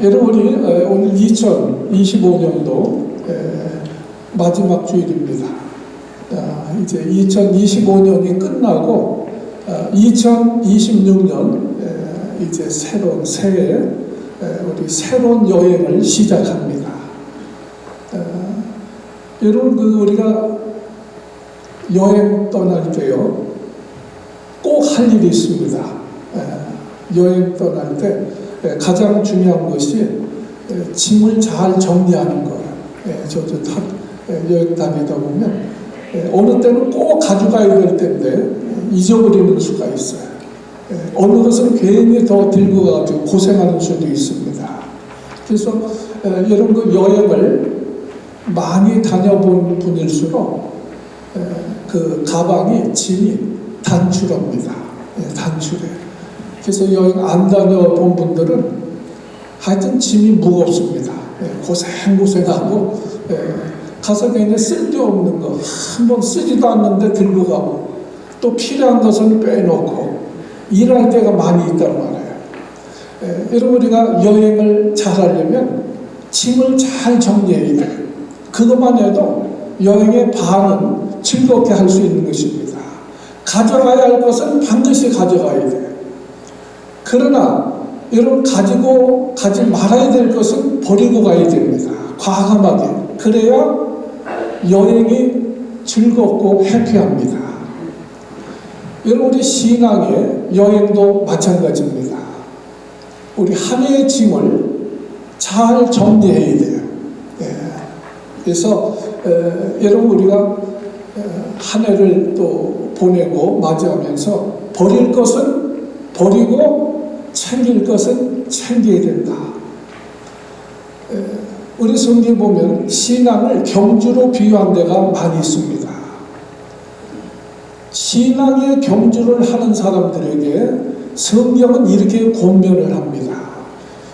여러분, 우리 오늘 2025년도 마지막 주일입니다. 이제 2025년이 끝나고 2026년 이제 새로운 새해 우리 새로운 여행을 시작합니다. 여러분, 우리가 여행 떠날 때요, 꼭 할 일이 있습니다. 여행 떠날 때 가장 중요한 것이 짐을 잘 정리하는 거예요. 저도 여행 다니다 보면 어느 때는 꼭 가져가야 될 때인데 잊어버리는 수가 있어요. 어느 것은 괜히 더 들고 가지고 고생하는 수도 있습니다. 그래서 이런 그 여행을 많이 다녀본 분일수록 그 가방이 짐이 단출합니다. 단출해요. 그래서 여행 안 다녀본 분들은 하여튼 짐이 무겁습니다. 고생하고 가서 괜히 쓸데없는 거 한번 쓰지도 않는데 들고 가고 또 필요한 것은 빼놓고 일할 때가 많이 있단 말이에요. 여러분, 우리가 여행을 잘 하려면 짐을 잘 정리해야 돼요. 그것만 해도 여행의 반은 즐겁게 할 수 있는 것입니다. 가져가야 할 것은 반드시 가져가야 돼요. 그러나 여러분, 가지 말아야 될 것은 버리고 가야 됩니다. 과감하게. 그래야 여행이 즐겁고 해피합니다. 여러분, 우리 신앙의 여행도 마찬가지입니다. 우리 한 해의 짐을 잘 정리해야 돼요. 그래서 여러분, 우리가 한 해를 또 보내고 맞이하면서 버릴 것은 버리고 챙길 것은 챙겨야 된다. 우리 성경에 보면 신앙을 경주로 비유한 데가 많이 있습니다. 신앙의 경주를 하는 사람들에게 성경은 이렇게 권면을 합니다.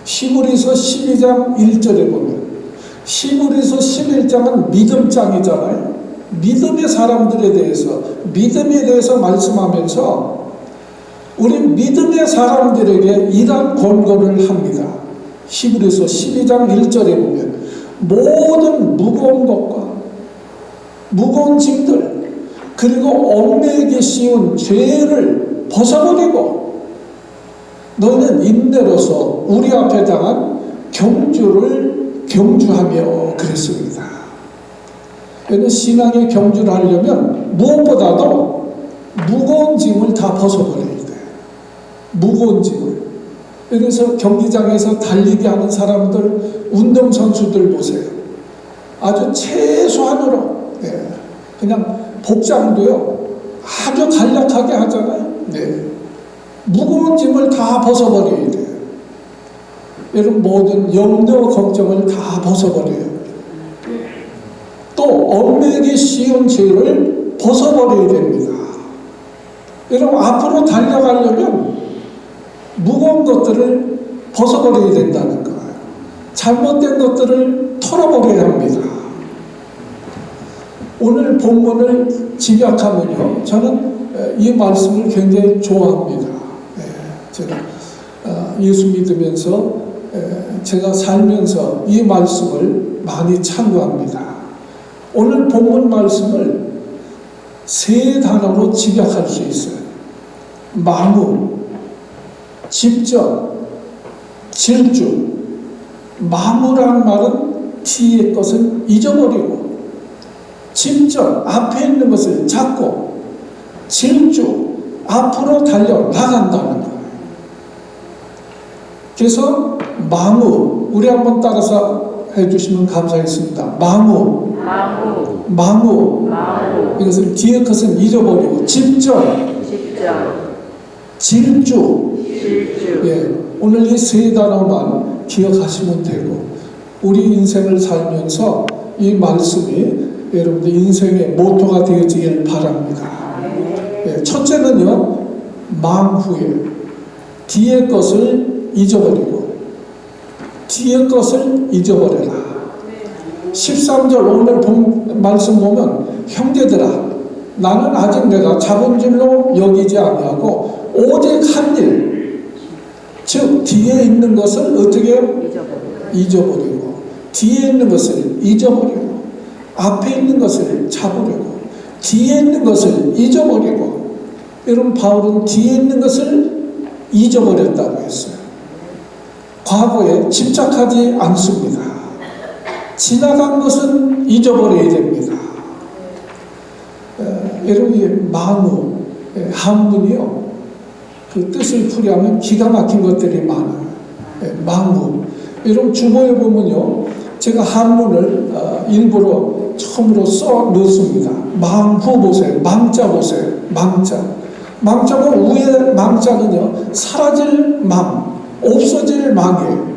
히브리서 12장 1절에 보면, 히브리서 11장은 믿음장이잖아요. 믿음의 사람들에 대해서, 믿음에 대해서 말씀하면서 우리 믿음의 사람들에게 이러한 권고를 합니다. 히브리서 12장 1절에 보면 모든 무거운 것과 무거운 짐들 그리고 얽매이기 쉬운 죄를 벗어버리고 너희는 인내로서 우리 앞에 당한 경주를 경주하며 그랬습니다. 이는 신앙의 경주를 하려면 무엇보다도 무거운 짐을 다 벗어버려야 돼요. 무거운 짐을. 그래서 경기장에서 달리기 하는 사람들, 운동선수들 보세요. 아주 최소한으로 그냥 복장도요 아주 간략하게 하잖아요. 무거운 짐을 다 벗어버려야 돼요. 여러분, 모든 염려 걱정을 다 벗어버려요. 또 얽매이기 쉬운 죄를 벗어버려야 됩니다. 여러분, 앞으로 달려가려면 무거운 것들을 벗어버려야 된다는 거예요. 잘못된 것들을 털어버려야 합니다. 오늘 본문을 집약하면요, 저는 이 말씀을 굉장히 좋아합니다. 제가 예수 믿으면서 제가 살면서 이 말씀을 많이 참고합니다. 오늘 본문 말씀을 세 단어로 집약할 수 있어요. 망우, 집전, 질주. 망우라는 말은 뒤의 것을 잊어버리고, 집전, 앞에 있는 것을 잡고, 질주, 앞으로 달려 나간다는 거예요. 그래서 망우, 우리 한번 따라서 해주시면 감사하겠습니다. 망우, 이것은 뒤의 것은 잊어버리고, 집전, 질주. 오늘 이 세 단어만 기억하시면 되고, 우리 인생을 살면서 이 말씀이 여러분들 인생의 모토가 되어지길 바랍니다. 첫째는요, 망후에 뒤의 것을 잊어버리고, 뒤의 것을 잊어버려라. 13절 오늘 말씀 보면, 형제들아, 나는 아직 내가 잡은 줄로 여기지 아니하고 오직 한 일, 즉 뒤에 있는 것을 어떻게 해요? 잊어버리고, 뒤에 있는 것을 잊어버리고, 앞에 있는 것을 잡으려고, 뒤에 있는 것을 잊어버리고. 여러분, 바울은 뒤에 있는 것을 잊어버렸다고 했어요. 과거에 집착하지 않습니다. 지나간 것은 잊어버려야 됩니다. 여러분, 이 만우, 한문이요, 그 뜻을 풀이하면 기가 막힌 것들이 많아요. 만우. 여러분, 주보에 보면요, 제가 한문을 일부러 처음으로 써 넣습니다. 망후 보세요. 망자 보세요. 망자. 망자가 위에 망자는요, 사라질 망, 없어질 망이에요.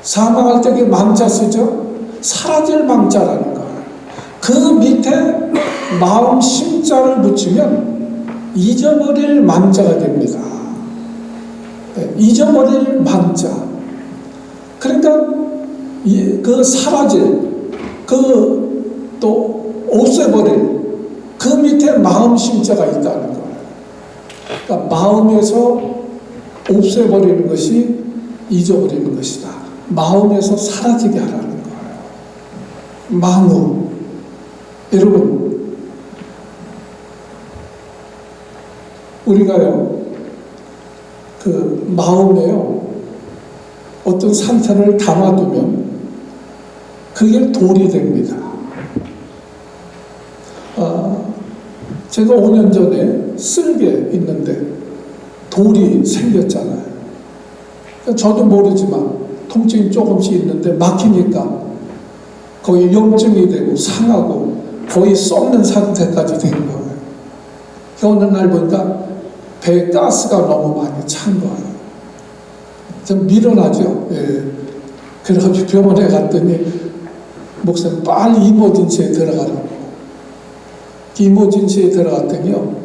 사망할 때 그 망자 쓰죠? 사라질 망자라는 거예요. 그 밑에 마음 심자를 붙이면 잊어버릴 망자가 됩니다. 잊어버릴 망자. 그러니까 그 사라질, 그 또 없애버릴, 그 밑에 마음 심자가 있다는 거예요. 그러니까 마음에서 없애버리는 것이 잊어버리는 것이다. 마음에서 사라지게 하라는 거예요. 망우. 여러분, 우리가요, 그 마음에요, 어떤 상태를 담아두면 그게 돌이 됩니다. 제가 5년 전에 쓸개 있는데 돌이 생겼잖아요. 저도 모르지만 통증이 조금씩 있는데 막히니까 거의 염증이 되고 상하고 거의 썩는 상태까지 된 거예요. 어느 날 보니까 배에 가스가 너무 많이 찬 거예요. 좀 밀어나죠. 예. 그래가지고 병원에 갔더니 목사님 빨리 이머전시에 들어가라고. 이머전시에 들어갔더니요,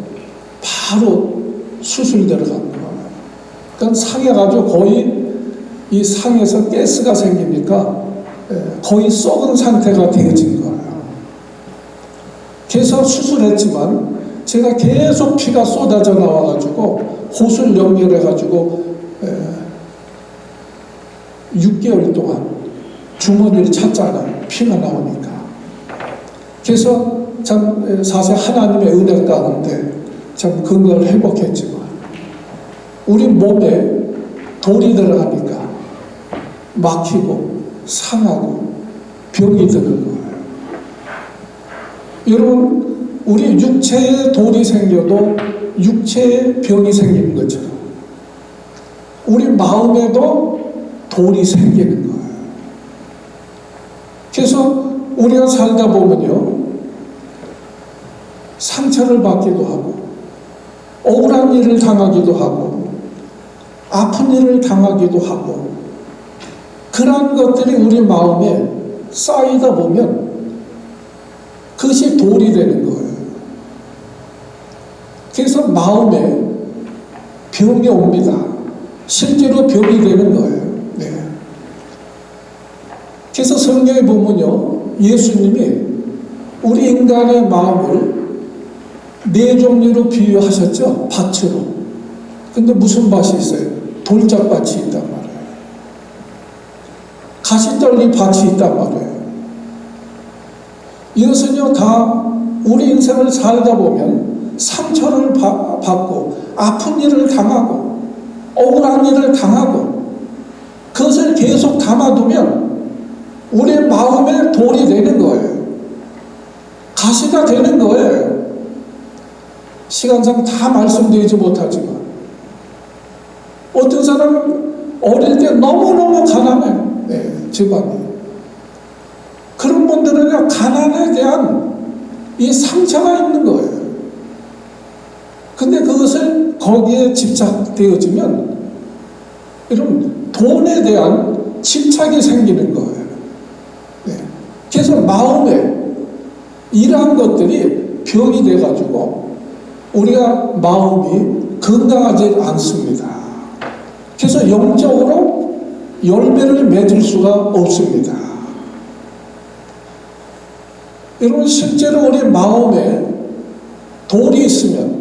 바로 수술 들어간 거예요. 그러니까 상해가지고 거의 이 상에서 가스가 생기니까 거의 썩은 상태가 되어진 거예요. 그래서 수술했지만 제가 계속 피가 쏟아져 나와가지고 호수를 연결해가지고 6개월 동안 주머니를 찾잖아요. 피가 나오니까. 그래서 참 사실 하나님의 은혜 가운데 참 건강을 회복했지만 우리 몸에 돌이 들어가니까 막히고 상하고 병이 드는 거예요. 여러분, 우리 육체에 돌이 생겨도 육체에 병이 생기는 것처럼 우리 마음에도 돌이 생기는 거예요. 그래서 우리가 살다 보면요, 상처를 받기도 하고 억울한 일을 당하기도 하고 아픈 일을 당하기도 하고 그런 것들이 우리 마음에 쌓이다 보면 그것이 돌이 되는 거예요. 그래서 마음에 병이 옵니다. 실제로 병이 되는 거예요. 네. 그래서 성경에 보면요, 예수님이 우리 인간의 마음을 4종류로 비유하셨죠. 밭으로. 근데 무슨 밭이 있어요? 돌짝밭이 있단 말이에요. 가시떨리 밭이 있단 말이에요. 이것은요, 다 우리 인생을 살다 보면 상처를 받고 아픈 일을 당하고 억울한 일을 당하고 그것을 계속 담아두면 우리 마음에 돌이 되는 거예요. 가시가 되는 거예요. 시간상 다 말씀드리지 못하지만 어떤 사람은 어릴 때 너무너무 가난해요. 네, 집안이. 그런 분들은 가난에 대한 이 상처가 있는 거예요. 근데 그것을 거기에 집착되어지면 여러분, 돈에 대한 집착이 생기는 거예요. 네. 그래서 마음에 이러한 것들이 병이 돼가지고 우리가 마음이 건강하지 않습니다. 그래서 영적으로 열매를 맺을 수가 없습니다. 여러분, 실제로 우리 마음에 돌이 있으면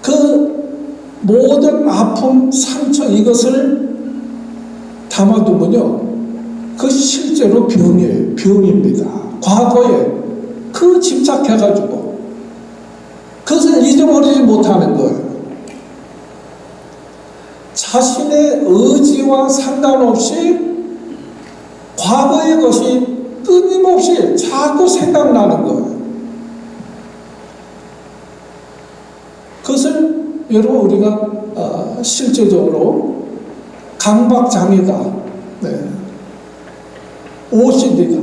그 모든 아픔, 상처 이것을 담아두면요, 그 실제로 병이에요. 병입니다. 과거에 그 집착해가지고 그것을 잊어버리지 못하는 거예요. 자신의 의지와 상관없이 과거의 것이 끊임없이 자꾸 생각나는 거예요. 그것을 여러분 우리가 실제적으로 강박장애다, OCD다,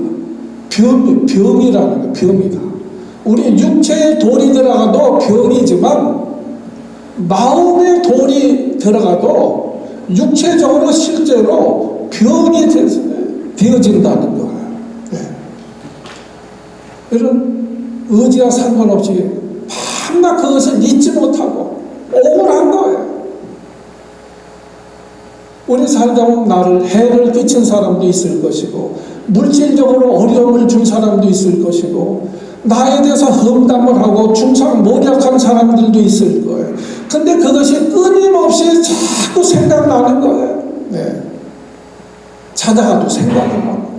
병이라는 거예요. 병이다. 우리 육체에 돌이 들어가도 병이지만 마음에 돌이 들어가도 육체적으로 실제로 병이 되어진다는 거예요. 이런 의지와 상관없이 밤낮 그것을 잊지 못하고 억울한 거예요. 우리 살다 보면 나를 해를 끼친 사람도 있을 것이고 물질적으로 어려움을 준 사람도 있을 것이고 나에 대해서 험담을 하고 중상모략한 사람들도 있을 거예요. 근데 그것이 끊임없이 자꾸 생각나는 거예요. 자다가도 생각이 나고.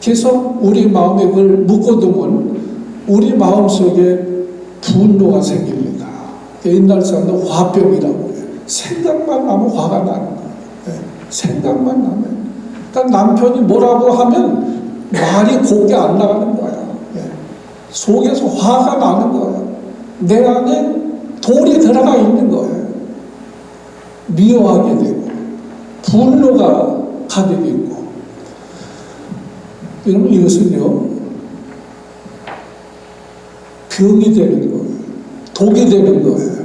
그래서 우리 마음에 그걸 묶어두면 우리 마음속에 분노가 생깁니다. 옛날 사람들 화병이라고 해요. 생각만 나면 화가 나는 거예요. 생각만 나면. 그러니까 남편이 뭐라고 하면 말이 곱게 안 나가는 거예요. 속에서 화가 나는 거예요. 내 안에 돌이 들어가 있는 거예요. 미워하게 되고 분노가 가득 있고. 여러분 이것은요 병이 되는 거예요. 독이 되는 거예요.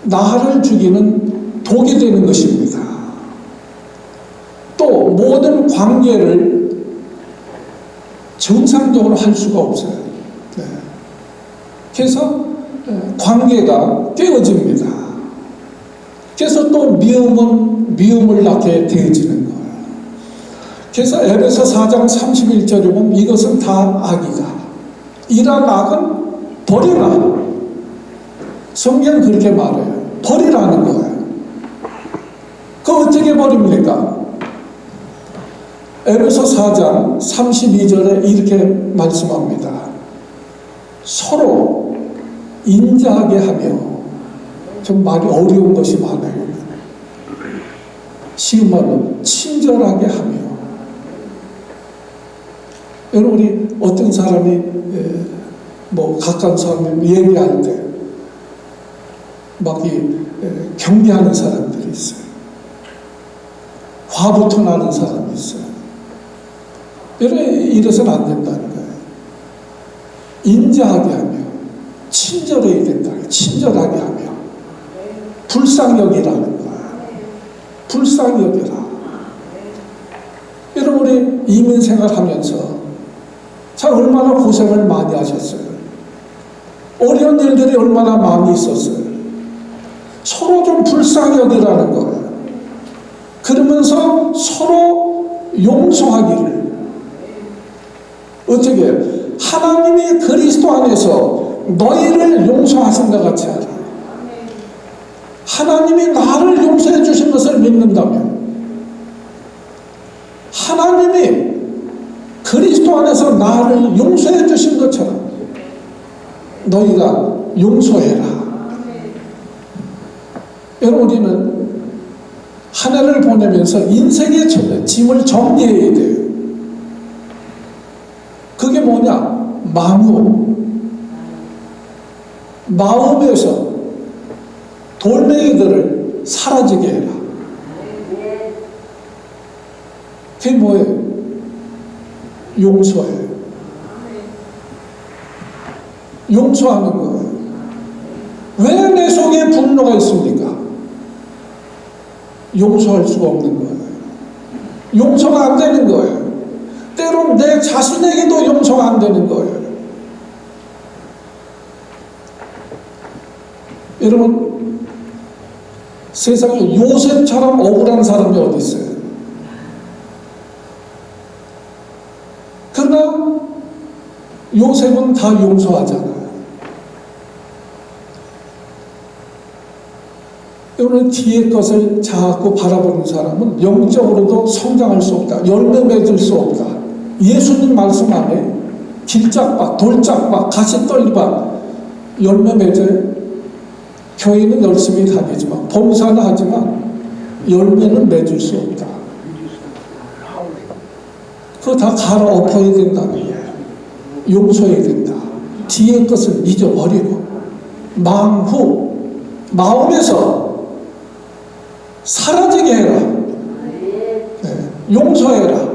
나를 죽이는 독이 되는 것입니다. 또 모든 관계를 정상적으로 할 수가 없어요. 그래서 관계가 깨어집니다. 그래서 또 미움을 낳게 되어지는 거예요. 그래서 에베소 4장 31절에 보면 이것은 다 악이다. 이런 악은 버리라. 성경은 그렇게 말해요. 버리라는 거예요. 그거 어떻게 버립니까? 에베소 4장 32절에 이렇게 말씀합니다. 서로 인자하게 하며, 좀 말이 어려운 것이 많아요. 쉬운 말로 친절하게 하며. 여러분 우리 어떤 사람이 뭐 가까운 사람이 얘기할 때 막 경계하는 사람들이 있어요. 화부터 나는 사람이 있어요. 이래서는 안 된다는 거예요. 인자하게 하며 친절해야 된다. 친절하게 하며 불쌍히 여기라는 거예요. 불쌍히 여기라. 여러분 우리 이민생활 하면서 참 얼마나 고생을 많이 하셨어요. 어려운 일들이 얼마나 많이 있었어요. 서로 좀 불쌍히 여기라는 거예요. 그러면서 서로 용서하기를. 어떻게 하나님이 그리스도 안에서 너희를 용서하신 것 같이 하라. 하나님이 나를 용서해 주신 것을 믿는다면 하나님이 그리스도 안에서 나를 용서해 주신 것처럼 너희가 용서해라. 여러분 우리는 한 해를 보내면서 인생의 짐을 정리해야 돼요. 그게 뭐냐? 마음에서 돌멩이들을 사라지게 해라. 그게 뭐예요? 용서해요. 용서하는 거예요. 왜 내 속에 분노가 있습니까? 용서할 수가 없는 거예요. 용서가 안 되는 거예요. 때론 내 자신에게도 용서가 안 되는 거예요. 여러분 세상에 요셉처럼 억울한 사람이 어디 있어요? 그러나 요셉은 다 용서하잖아요. 그러면 뒤에 것을 자꾸 바라보는 사람은 영적으로도 성장할 수 없다. 열매 맺을 수 없다. 예수님 말씀 안에 길짝밭, 돌짝밭, 가시떨리밭 열매 맺어요. 교회는 열심히 다니지만, 봉사는 하지만 열매는 맺을 수 없다. 그거 다 갈아엎어야 된다는 거예요. 용서해야 된다. 뒤의 것을 잊어버리고 망후, 마음에서 사라지게 해라. 용서해라.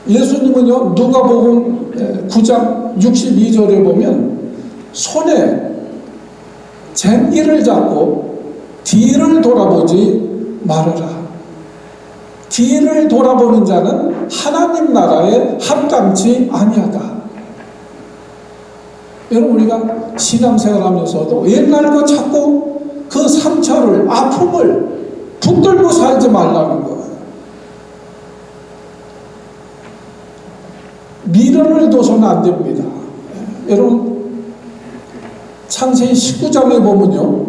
예수님은요, 누가복음 9장 62절에 보면 손에 쟁기를 잡고 뒤를 돌아보지 말아라. 뒤를 돌아보는 자는 하나님 나라에 합당치 아니하다. 여러분, 우리가 신앙생활하면서도 옛날 거 자꾸 그 상처를, 아픔을 붙들고 살지 말라는 거예요. 미련을 둬서는 안 됩니다. 여러분, 창세기 19장에 보면요,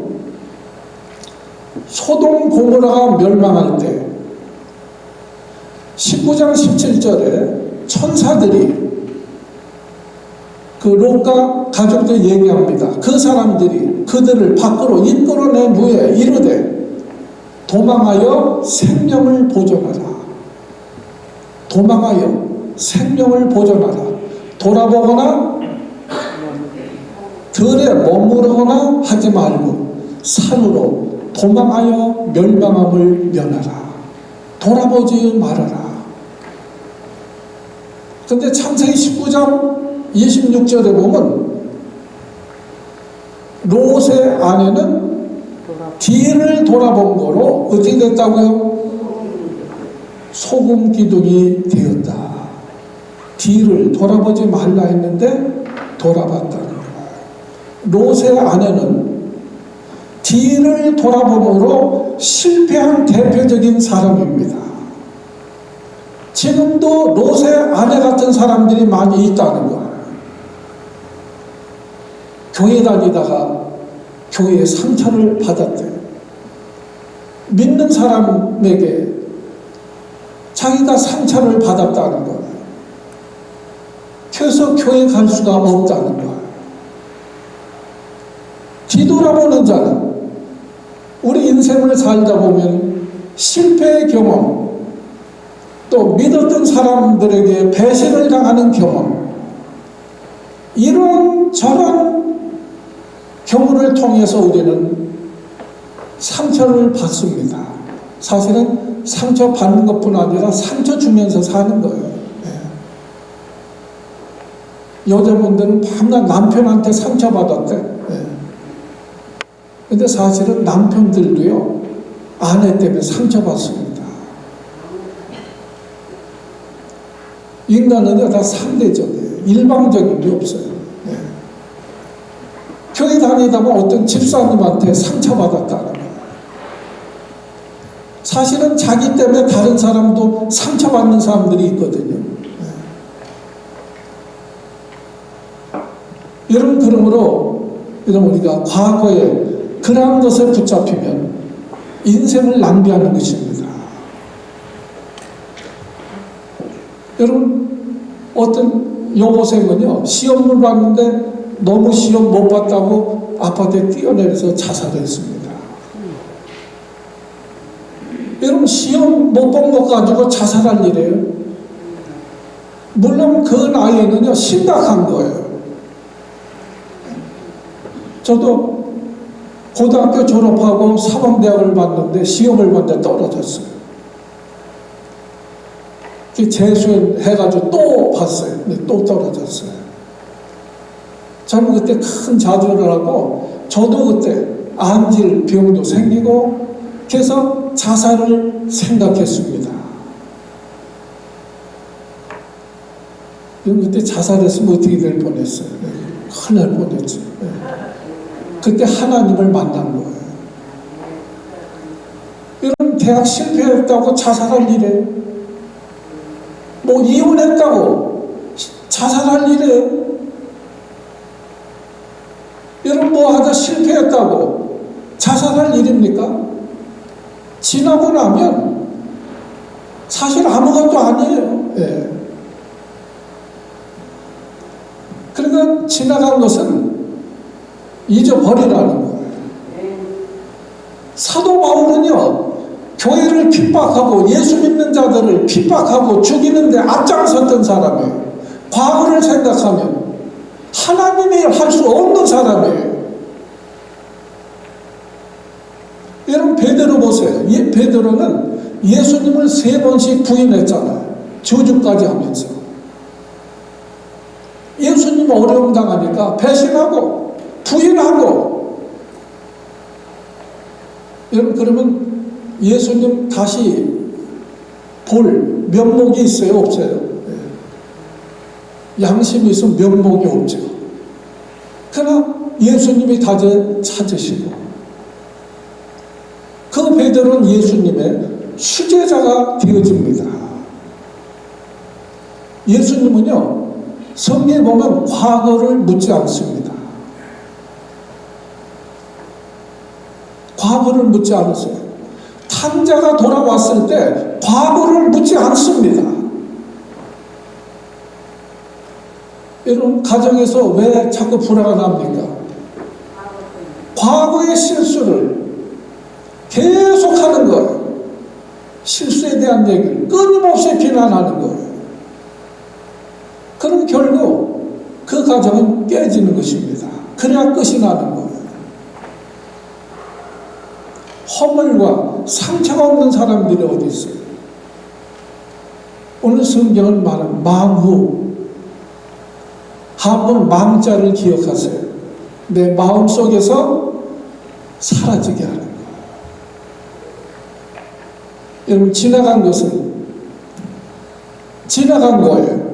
소돔 고모라가 멸망할 때 19장 17절에 천사들이 그 롯과 가족들 얘기합니다. 그 사람들이 그들을 밖으로 이끌어낸 후에 이르되 도망하여 생명을 보존하라. 도망하여 생명을 보존하라. 돌아보거나 들에 머무르거나 하지 말고 산으로 도망하여 멸망함을 면하라. 돌아보지 말아라. 근데 창세기 19장 26절에 보면 롯의 아내는 뒤를 돌아본 거로 어떻게 됐다고요? 소금 기둥이 되었다. 뒤를 돌아보지 말라 했는데 돌아봤다는 거예요. 롯의 아내는 뒤를 돌아봄으로 실패한 대표적인 사람입니다. 지금도 롯의 아내 같은 사람들이 많이 있다는 거예요. 교회 다니다가 교회에 상처를 받았대요. 믿는 사람에게 자기가 상처를 받았다는 거예요. 그래서 교회 갈 수가 없다는 거예요. 뒤돌아보는 자는 우리 인생을 살다 보면 실패의 경험, 또 믿었던 사람들에게 배신을 당하는 경험, 이런 저런 경우를 통해서 우리는 상처를 받습니다. 사실은 상처 받는 것뿐 아니라 상처 주면서 사는 거예요. 여자분들은 밤낮 남편한테 상처받았대. 근데 사실은 남편들도요, 아내 때문에 상처받습니다. 인간은 다 상대적이에요. 일방적인 게 없어요. 교회 다니다 보면 어떤 집사님한테 상처받았다는 거예요. 사실은 자기 때문에 다른 사람도 상처받는 사람들이 있거든요. 여러분, 그러므로 우리가 과거에 그러한 것에 붙잡히면 인생을 낭비하는 것입니다. 여러분, 어떤 여고생은요, 시험을 봤는데 너무 시험 못 봤다고 아파트에 뛰어내려서 자살했습니다. 여러분, 시험 못 본 것 가지고 자살할 일이에요. 물론 그 나이에는요, 심각한 거예요. 저도 고등학교 졸업하고 사범대학을 봤는데 시험을 봤는데 떨어졌어요. 재수해가지고 또 봤어요. 근데 또 떨어졌어요. 저는 그때 큰 자두를 하고, 저도 그때 암질 병도 생기고, 그래서 자살을 생각했습니다. 그때 자살했으면 어떻게 될 뻔했어요. 큰일 날 뻔했죠. 그때 하나님을 만난 거예요. 여러분, 대학 실패했다고 자살할 일에, 뭐 이혼했다고 자살할 일에, 여러분 뭐 하다 실패했다고 자살할 일입니까? 지나고 나면 사실 아무것도 아니에요. 예. 그러니까 지나간 것은 잊어버리라는 거예요. 사도 바울은요, 교회를 핍박하고 예수 믿는 자들을 핍박하고 죽이는데 앞장섰던 사람이에요. 과거를 생각하면 하나님이 할 수 없는 사람이에요. 여러분 베드로 보세요. 베드로는 예수님을 3번씩 부인했잖아요. 저주까지 하면서. 예수님 어려움 당하니까 배신하고 부인하고. 여러분 그러면 예수님 다시 볼 면목이 있어요? 없어요? 양심이 있으면 면목이 없죠. 그러나 예수님이 찾으시고 그 베드로는 예수님의 수제자가 되어집니다. 예수님은요, 성경에 보면 과거를 묻지 않습니다. 과거를 묻지 않으세요. 탕자가 돌아왔을 때 과거를 묻지 않습니다. 여러분 가정에서 왜 자꾸 불화가 납니까? 과거의 실수를 계속하는 거예요. 실수에 대한 얘기를 끊임없이 비난하는 거예요. 그럼 결국 그 가정은 깨지는 것입니다. 그래야 끝이 나는 거예요. 허물과 상처가 없는 사람들이 어디 있어요? 오늘 성경은 말하는 망후. 한번 망자를 기억하세요. 내 마음속에서 사라지게 하는 거예요. 여러분 지나간 것은 지나간 거예요.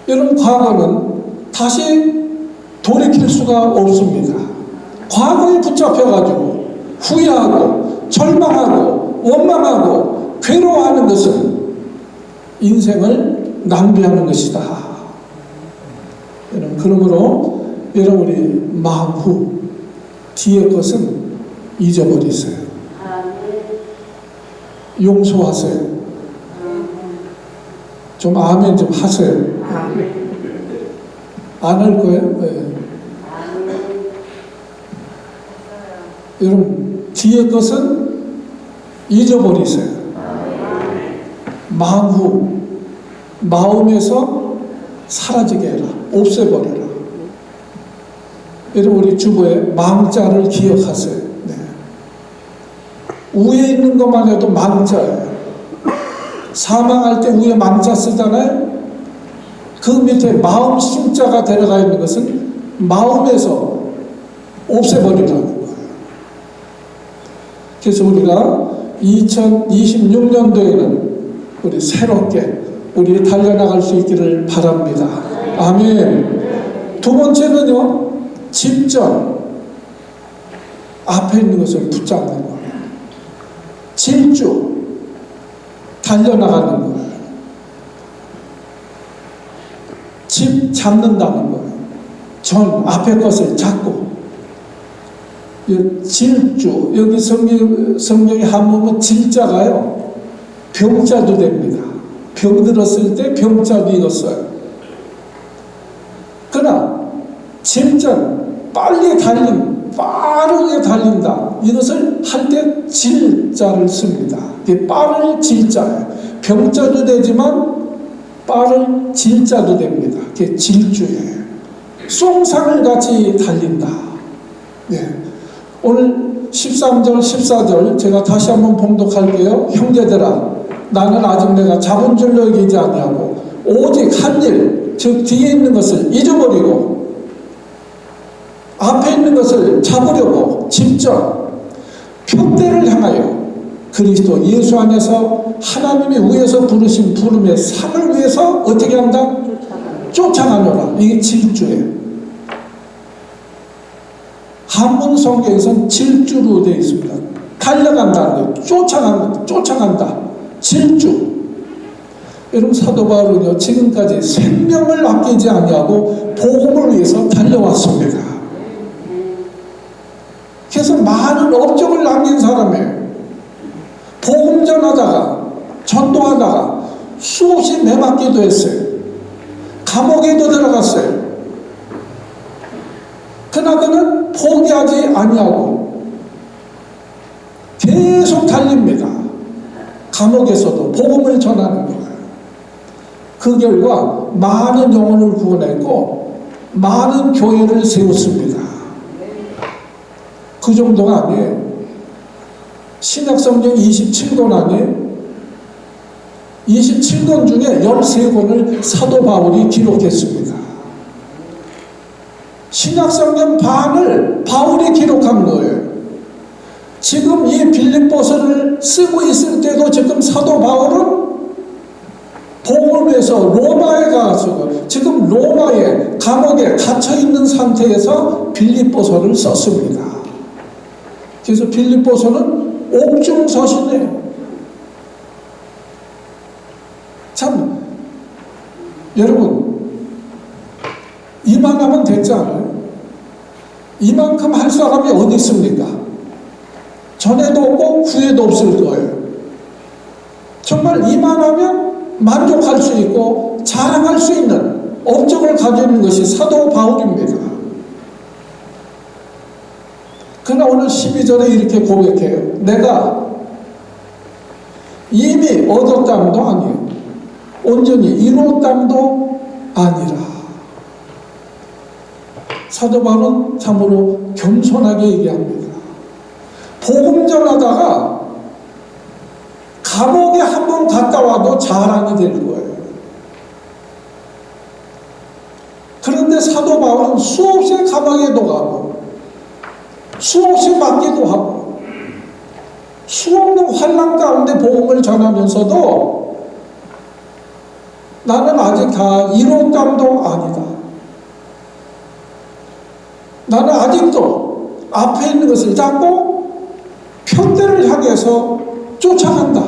여러분 과거는 다시 돌이킬 수가 없습니다. 과거에 붙잡혀가지고 후회하고 절망하고 원망하고 괴로워하는 것은 인생을 낭비하는 것이다. 여러분 그러므로 여러분이 망후 뒤의 것은 잊어버리세요. 용서하세요. 좀 아멘 좀 하세요. 안 할 거예요? 네. 여러분 뒤의 것은 잊어버리세요. 망후 마음에서 사라지게 해라. 없애버려라. 여러분 우리 주보에 망자를 기억하세요. 네. 위에 있는 것만 해도 망자예요. 사망할 때 위에 망자 쓰잖아요. 그 밑에 마음 심자가 들어가 있는 것은 마음에서 없애버리라는 거예요. 그래서 우리가 2026년도에는 우리 새롭게 우리 달려나갈 수 있기를 바랍니다. 아멘. 두 번째는요, 집전 앞에 있는 것을 붙잡는 거예요. 질주 달려나가는 거예요. 집 잡는다는 거예요. 전 앞에 것을 잡고. 질주 여기 성경에 한번 질자가요 병자도 됩니다. 병 들었을 때 병자도 익었어요. 그러나 질자는 빠르게 달린다. 이것을 할 때 질자를 씁니다. 이게 빠를 질자예요. 병자도 되지만 빠를 질자도 됩니다. 그게 질주예요. 송상을 같이 달린다. 네. 오늘 13절, 14절 제가 다시 한번 봉독할게요. 형제들아, 나는 아직 내가 잡은 줄로 여기지 아니하고 오직 한 일, 즉 뒤에 있는 것을 잊어버리고 앞에 있는 것을 잡으려고 집전 표대를 향하여 그리스도 예수 안에서 하나님이 위에서 부르신 부름의 상을 위해서 어떻게 한다? 쫓아가노라. 이게 질주예요. 한문 성경에서는 질주로 되어 있습니다. 달려간다는 거예요. 쫓아간다. 질주. 여러분 사도 바울은요 지금까지 생명을 아끼지 아니하고 복음을 위해서 달려왔습니다. 그래서 많은 업적을 남긴 사람이에요. 복음 전하다가 전도하다가 수없이 매맞기도 했어요. 감옥에도 들어갔어요. 그러나 그는 포기하지 아니하고 계속 달립니다. 감옥에서도 복음을 전하는 거예요. 그 결과 많은 영혼을 구원했고 많은 교회를 세웠습니다. 그 정도가 아니에요. 신약성경 27권 안에 27권 중에 13권을 사도 바울이 기록했습니다. 신약성경 반을 바울이 기록한 거예요. 지금 이 빌립보서를 쓰고 있을 때도 지금 사도 바울은 복음을 위해서 로마에 가서 지금 로마의 감옥에 갇혀있는 상태에서 빌립보서를 썼습니다. 그래서 빌립보서는 옥중서신이에요. 참 여러분 이만하면 됐지 않아요? 이만큼 할 사람이 어디 있습니까? 전에도 없고 후에도 없을 거예요. 정말 이만하면 만족할 수 있고 자랑할 수 있는 업적을 가지고 있는 것이 사도 바울입니다. 그러나 오늘 12절에 이렇게 고백해요. 내가 이미 얻었담도 아니요 온전히 이뤘담도 아니라. 사도 바울은 참으로 겸손하게 얘기합니다. 복음 전하다가 감옥에 한 번 갔다 와도 자랑이 될 거예요. 그런데 사도 바울은 수없이 감옥에도 가고 수없이 맞기도 하고 수없는 환난 가운데 복음을 전하면서도 나는 아직 다 이뤘담도 아니다. 나는 아직도 앞에 있는 것을 잡고 편대를 향해서 쫓아간다.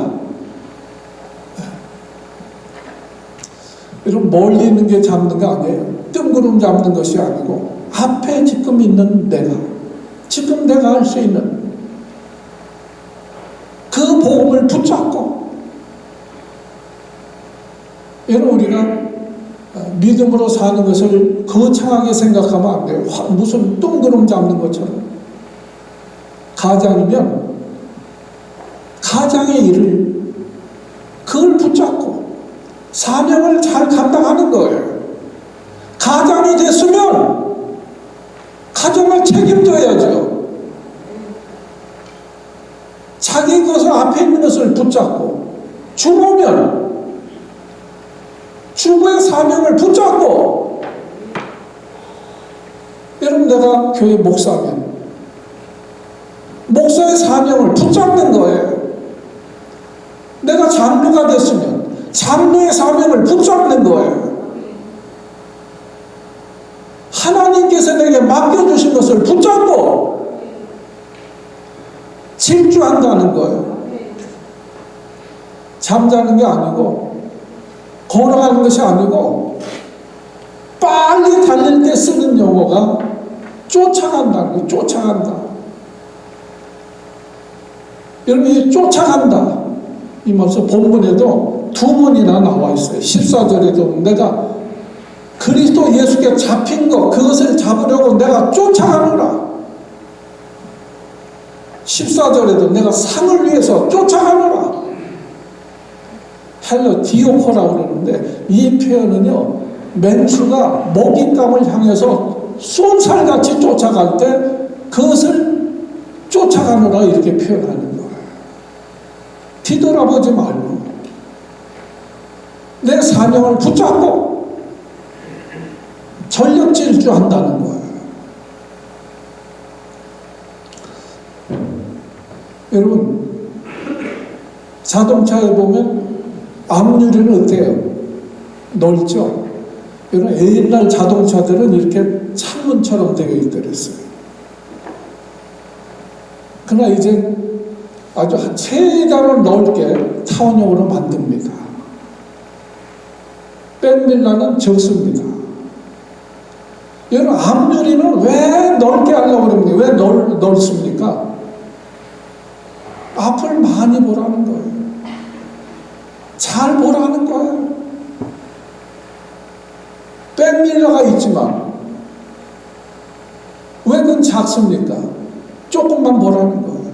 여러분 멀리 있는 게 잡는 거 아니에요. 뜬구름 잡는 것이 아니고 앞에 지금 있는 내가 지금 내가 할 수 있는 그 복음을 붙잡고 여러분 우리가 믿음으로 사는 것을 거창하게 생각하면 안 돼요. 무슨 뜬구름 잡는 것처럼. 가장이면 가장의 일을 그걸 붙잡고 사명을 잘 감당하는 거예요. 가장이 됐으면 가정을 책임져야죠. 자기 것을 앞에 있는 것을 붙잡고 주부면 주부의 사명을 붙잡고 여러분 내가 교회 목사면 목사의 사명을 붙잡는 거예요. 내가 장로가 됐으면 장로의 사명을 붙잡는 거예요. 하나님께서 내게 맡겨주신 것을 붙잡고 질주한다는 거예요. 잠자는 게 아니고 걸어가는 것이 아니고 빨리 달릴 때 쓰는 용어가 쫓아간다는 거예요. 쫓아간다. 여러분 이 쫓아간다 이 말씀 본문에도 두 번이나 나와 있어요. 14절에도 내가 그리스도 예수께 잡힌 것 그것을 잡으려고 내가 쫓아가노라. 14절에도 내가 상을 위해서 쫓아가노라. 헬러 디오코라고 그러는데 이 표현은요 맹수가 먹잇감을 향해서 쏜살같이 쫓아갈 때 그것을 쫓아가노라 이렇게 표현하는 거예요. 뒤돌아보지 말고 내 사명을 붙잡고 전력 질주한다는 거예요. 여러분 자동차에 보면 앞유리는 어때요? 넓죠? 여러분 옛날 자동차들은 이렇게 창문처럼 되어 있더랬어요. 그러나 이제 아주 최대한 넓게 타원형으로 만듭니다. 백밀라는 적습니다. 여러분 앞유리는 왜 넓게 하려고 그럽니까? 왜 넓습니까? 많이 보라는 거예요. 잘 보라는 거예요. 백밀러가 있지만 왜 그건 작습니까? 조금만 보라는 거예요.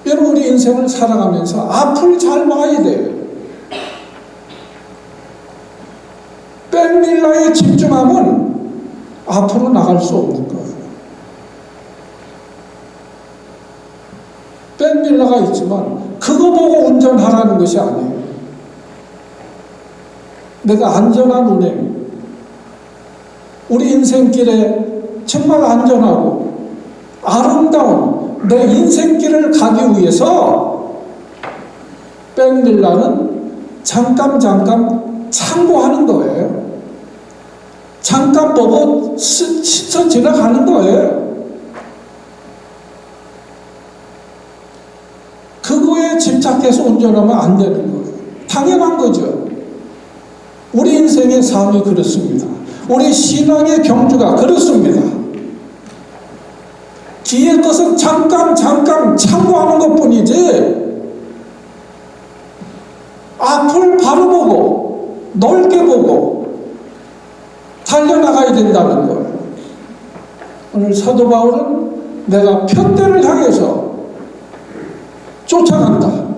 여러분, 우리 인생을 살아가면서 앞을 잘 봐야 돼요. 백밀러에 집중하면 앞으로 나갈 수 없는 거예요. 백밀러가 있지만 그거 보고 운전하라는 것이 아니에요. 내가 안전한 운행, 우리 인생길에 정말 안전하고 아름다운 내 인생길을 가기 위해서 백밀러는 잠깐 참고하는 거예요. 잠깐 보고 스쳐 지나가는 거예요. 그거에 집착해서 운전하면 안 되는 거예요. 당연한 거죠. 우리 인생의 삶이 그렇습니다. 우리 신앙의 경주가 그렇습니다. 뒤에 것은 잠깐 참고하는 것뿐이지 앞을 바로 보고 넓게 보고 달려나가야 된다는 거예요. 오늘 사도 바울은 내가 편대를 향해서 쫓아간다.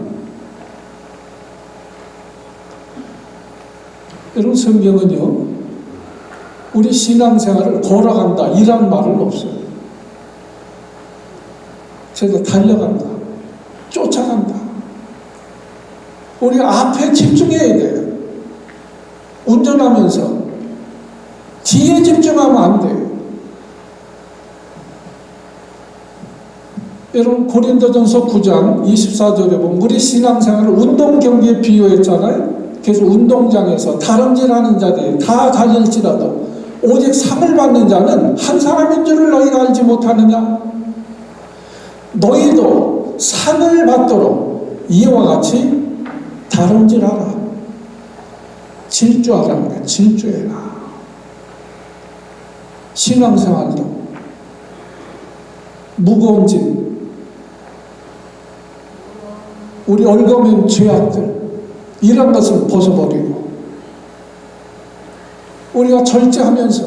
여러분, 성경은요, 우리 신앙생활을 걸어간다 이란 말은 없어요. 제가 달려간다, 쫓아간다. 우리 앞에 집중해야 돼요. 운전하면서 뒤에 집중하면 안 돼요. 여러분, 고린도전서 9장 24절에 보면 우리 신앙생활을 운동 경기에 비유했잖아요. 그래서 운동장에서 다름질하는 자들이 다 달릴지라도 오직 상을 받는 자는 한 사람인 줄을 너희가 알지 못하느냐? 너희도 상을 받도록 이와 같이 다름질하라. 질주하라 그래. 질주해라. 신앙생활도 무거운 짐, 우리 얽어맨 죄악들, 이런 것을 벗어버리고 우리가 절제하면서,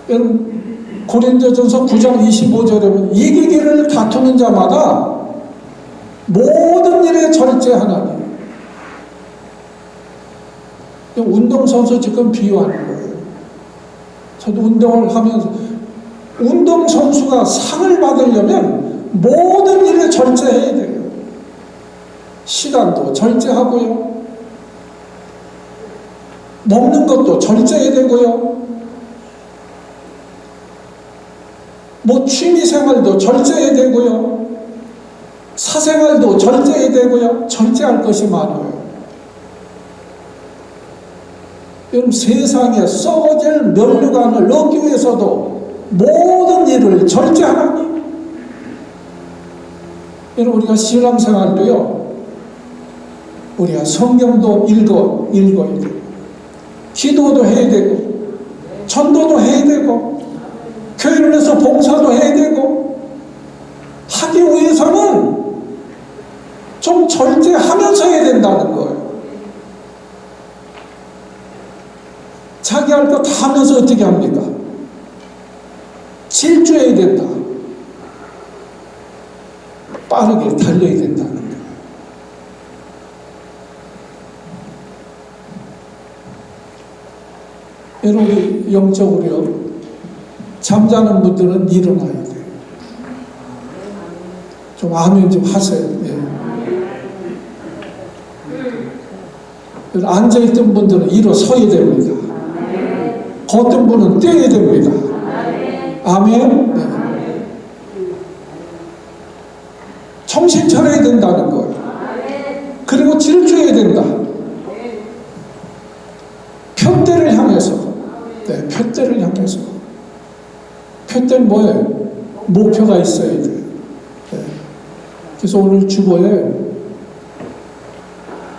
여러분, 고린도전서 9장 25절에 보면 이기기를 다투는 자마다 모든 일에 절제하나니. 운동선수 지금 비유하는 거예요. 저도 운동을 하면서 운동선수가 상을 받으려면 모든 일에 절제해야 돼요. 시간도 절제하고요. 먹는 것도 절제해야 되고요. 뭐 취미생활도 절제해야 되고요. 사생활도 절제해야 되고요. 절제할 것이 많아요. 여러분, 세상에 썩어질 면류관을 얻기 위해서도 모든 일을 절제하나니. 여러분, 우리가 신앙생활도요, 우리가 성경도 읽어야 되고, 기도도 해야 되고, 전도도 해야 되고, 교회를 해서 봉사도 해야 되고, 하기 위해서는 좀 절제하면서 해야 된다는 거예요. 자기 할 거 다 하면서 어떻게 합니까? 질주해야 된다. 빠르게 달려야 된다는 거예요. 여러분, 영적으로 잠자는 분들은 일어나야 돼요. 좀 아멘 좀 하세요. 예. 앉아있던 분들은 일어서야 됩니다. 걷던 분은 뛰어야 됩니다. 아멘. 네. 정신 차려야 된다는 거예요. 그리고 질주해야 된다. 표대를 향해서. 네, 표대를 향해서. 표대는 뭐예요? 목표가 있어야 돼요. 네. 그래서 오늘 주보에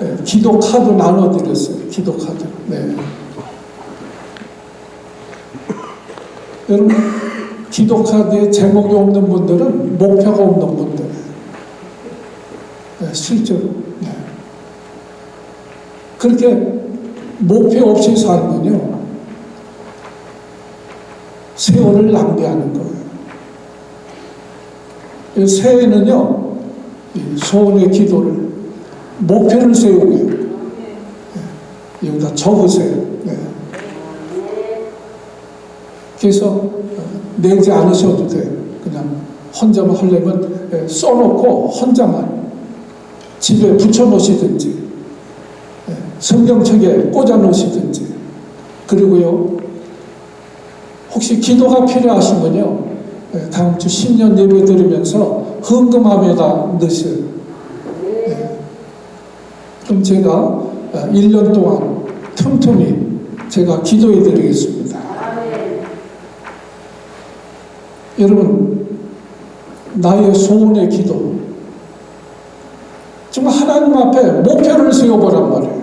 네, 기도 카드 나눠드렸어요. 기도 카드. 네. 여러분, 기도 카드에 제목이 없는 분들은 목표가 없는 분들. 네, 실제로. 네. 그렇게 목표 없이 살면요, 세월을 낭비하는 거예요. 새해는요, 소원의 기도를, 목표를 세우고요. 네. 여기다 적으세요. 네. 그래서 내지 않으셔도 돼요. 그냥 혼자만 하려면 써놓고 혼자만 집에 붙여놓으시든지 성경책에 꽂아놓으시든지. 그리고요, 혹시 기도가 필요하시면요, 다음 주 신년 예배 드리면서 헌금함에다 넣으세요. 그럼 제가 1년 동안 틈틈이 제가 기도해 드리겠습니다. 여러분, 나의 소원의 기도, 정말 하나님 앞에 목표를 세워보란 말이에요.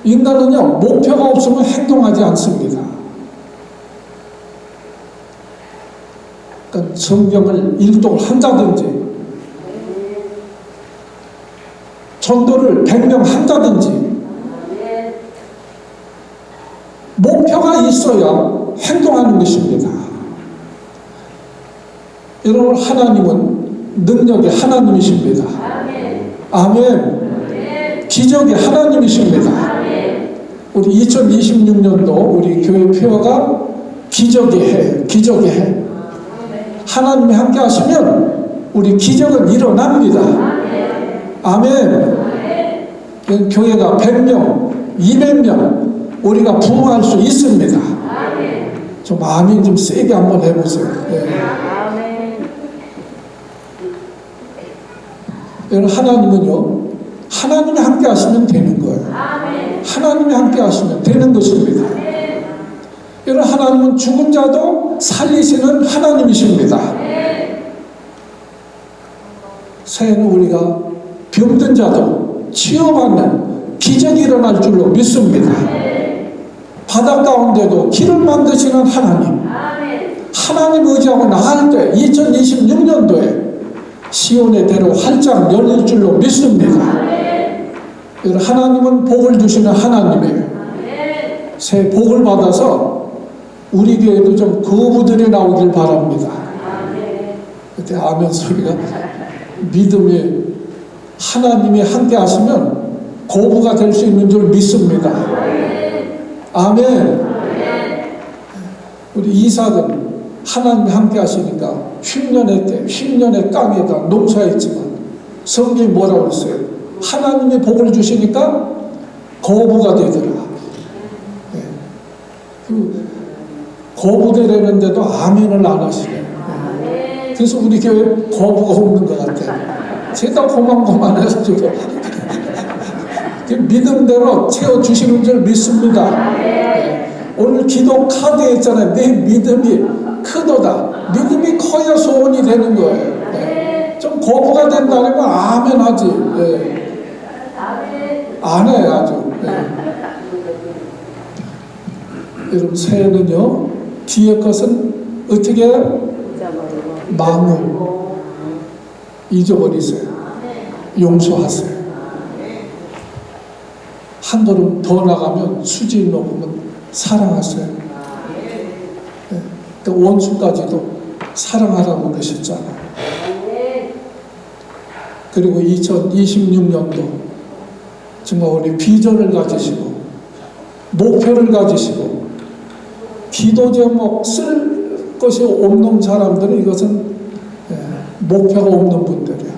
인간은요, 목표가 없으면 행동하지 않습니다. 그러니까 성경을 일독을 한다든지, 전도를 100명 한다든지, 목표가 있어야 행동하는 것입니다. 여러분, 하나님은 능력의 하나님이십니다. 아멘. 기적의 하나님이십니다. 우리 2026년도 우리 교회 표어가 기적의 해, 기적의 해. 하나님이 함께 하시면 우리 기적은 일어납니다. 아멘. 교회가 100명, 200명 우리가 부흥할 수 있습니다. 좀 아멘 좀 세게 한번 해보세요. 네. 여러분, 하나님은요, 하나님이 함께 하시면 되는 거예요. 하나님이 함께 하시면 되는 것입니다. 여러분, 하나님은 죽은 자도 살리시는 하나님이십니다. 새해는 우리가 병든 자도 치유받는 기적이 일어날 줄로 믿습니다. 바다 가운데도 길을 만드시는 하나님, 하나님 의지하고 나갈 때 2026년도에 시온의 대로 활짝 열릴 줄로 믿습니다. 하나님은 복을 주시는 하나님이에요. 새 복을 받아서 우리 교회도 좀 거부들이 나오길 바랍니다. 그때 아멘 소리가, 믿음이 하나님이 함께 하시면 거부가 될 수 있는 줄 믿습니다. 아멘. 우리 이삭은 하나님이 함께 하시니까 흉년의 땅에다 농사했지만 성경이 뭐라고 그랬어요? 하나님이 복을 주시니까 거부가 되더라. 네. 거부되려는데도 아멘을 안 하시네. 네. 그래서 우리 교회 거부가 없는 것 같아요. 제가 고만고만해가지고 믿음대로 채워주시는 줄 믿습니다. 네. 오늘 기도 카드에 있잖아요. 내 믿음이 크도다. 믿음이 커야 소원이 되는 거예요. 네. 좀 거부가 된다면 아멘 하지. 네. 안 해, 아주. 네. 여러분, 새해는요, 뒤에 것은 어떻게 마음을 잊어버리세요. 용서하세요. 한 걸음 더 나가면 수질 높으면 사랑하세요. 네. 그러니까 원수까지도 사랑하라고 그러셨잖아요. 그리고 2026년도 정말 우리 비전을 가지시고 목표를 가지시고 기도 제목 쓸 것이 없는 사람들은 이것은 목표가 없는 분들이야.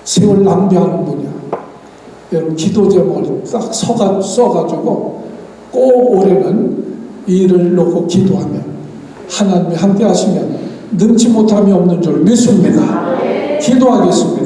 세월 낭비하는 분이야. 여러분, 기도 제목을 딱 써가지고 꼭 올해는 이 일을 놓고 기도하면 하나님이 함께 하시면 능치 못함이 없는 줄 믿습니다. 기도하겠습니다.